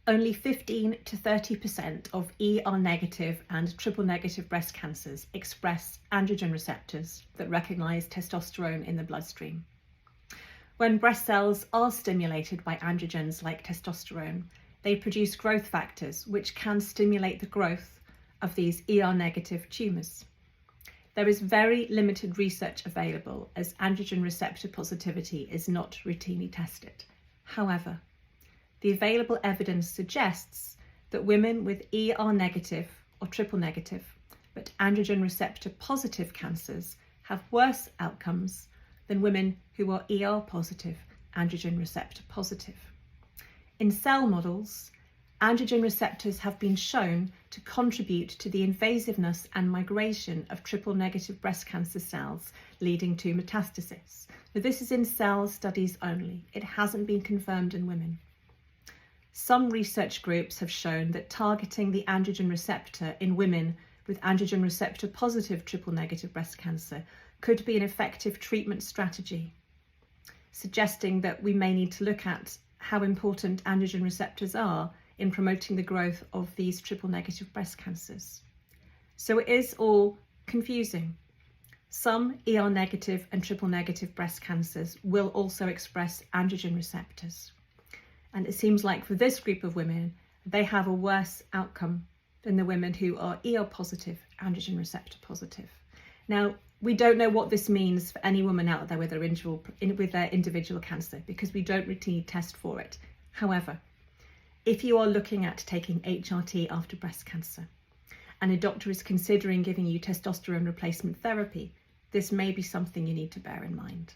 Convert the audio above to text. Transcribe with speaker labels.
Speaker 1: Only 15 to 30% of ER negative and triple negative breast cancers express androgen receptors that recognize testosterone in the bloodstream. When breast cells are stimulated by androgens like testosterone, they produce growth factors which can stimulate the growth of these ER negative tumours. There is very limited research available as androgen receptor positivity is not routinely tested. However, the available evidence suggests that women with ER negative or triple negative but androgen receptor positive cancers have worse outcomes than women who are ER positive, androgen receptor positive. In cell models, androgen receptors have been shown to contribute to the invasiveness and migration of triple negative breast cancer cells, leading to metastasis. Now, this is in cell studies only. It hasn't been confirmed in women. Some research groups have shown that targeting the androgen receptor in women with androgen receptor positive triple negative breast cancer could be an effective treatment strategy, suggesting that we may need to look at how important androgen receptors are in promoting the growth of these triple negative breast cancers. So it is all confusing. Some ER negative and triple negative breast cancers will also express androgen receptors. And it seems like for this group of women, they have a worse outcome than the women who are ER positive, androgen receptor positive. Now, we don't know what this means for any woman out there with their individual cancer because we don't routinely test for it. However, if you are looking at taking HRT after breast cancer and a doctor is considering giving you testosterone replacement therapy, this may be something you need to bear in mind.